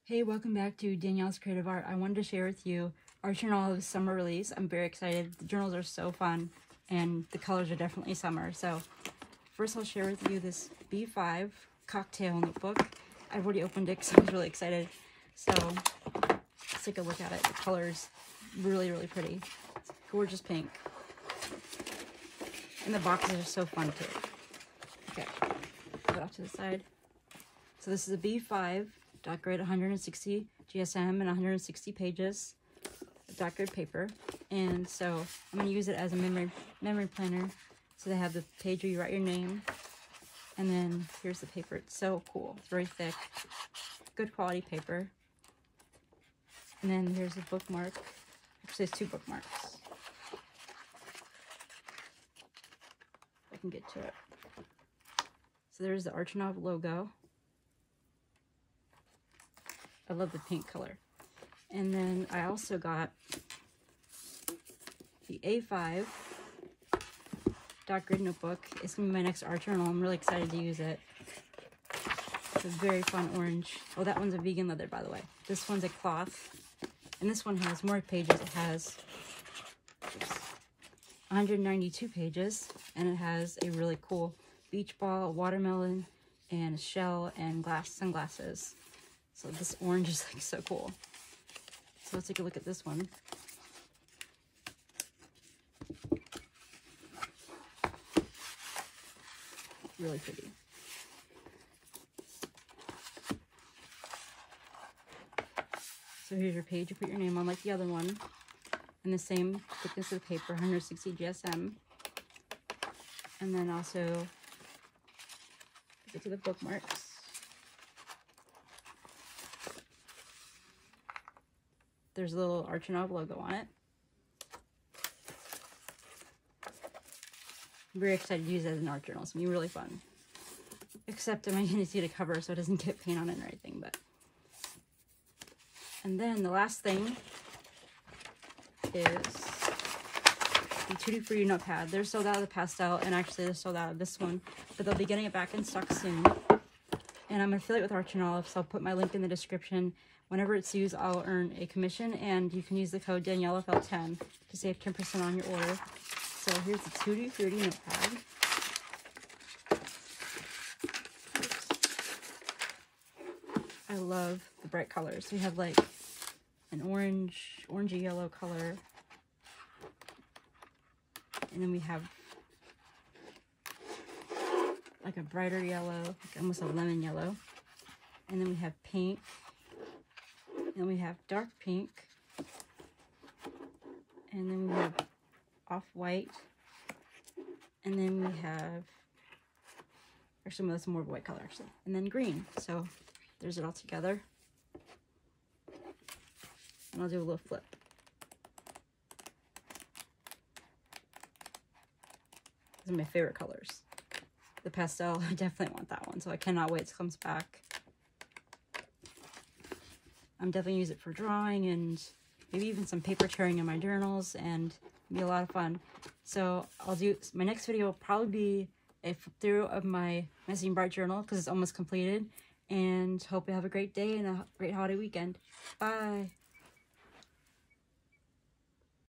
Hey, welcome back to Danielle's Creative Art. I wanted to share with you our journal's summer release. I'm very excited. The journals are so fun and the colors are definitely summer. So first I'll share with you this B5 cocktail notebook. I've already opened it because I was really excited. So let's take a look at it. The color's really, really pretty. It's gorgeous pink. And the boxes are so fun too. Okay, put it off to the side. So this is a B5 dot grid, 160 GSM and 160 pages of dot grid paper. And so I'm going to use it as a memory planner. So they have the page where you write your name. And then here's the paper. It's so cool. It's very thick. Good quality paper. And then here's a bookmark. Actually, there's two bookmarks. If I can get to it. So there's the Archinob logo. I love the pink color. And then I also got the A5 dot grid notebook. It's gonna be my next art journal. I'm really excited to use it. It's a very fun orange. Oh, that one's a vegan leather, by the way. This one's a cloth. And this one has more pages. It has 192 pages. And it has a really cool beach ball, watermelon, and a shell, and sunglasses. So this orange is like so cool. So let's take a look at this one. Really pretty. So here's your page. You put your name on like the other one. And the same thickness of the paper, 160 GSM. And then also get to the bookmarks. There's a little Archinob logo on it. I'm very excited to use it as an art journal. It's going to be really fun. Except I'm going to need a cover so it doesn't get paint on it or anything. And then the last thing is the Tutti Frutti Notepad. They're sold out of the pastel, and actually they're sold out of this one. But they'll be getting it back in stock soon. And I'm an affiliate with Archinob, so I'll put my link in the description. Whenever it's used, I'll earn a commission, and you can use the code DanielleFL10 to save 10% on your order. So here's the Tutti Frutti Notepad. I love the bright colors. We have like an orangey yellow color. And then we have like a brighter yellow, like almost a lemon yellow. And then we have pink. And we have dark pink. And then we have off-white. And then we have, actually that's more of a white color actually. And then green. So there's it all together. And I'll do a little flip. These are my favorite colors. The pastel, I definitely want that one. So I cannot wait till it comes back. I'm definitely use it for drawing and maybe even some paper tearing in my journals, and it'll be a lot of fun. So I'll do, my next video will probably be a flip through of my Messy and Bright journal because it's almost completed. And hope you have a great day and a great holiday weekend. Bye.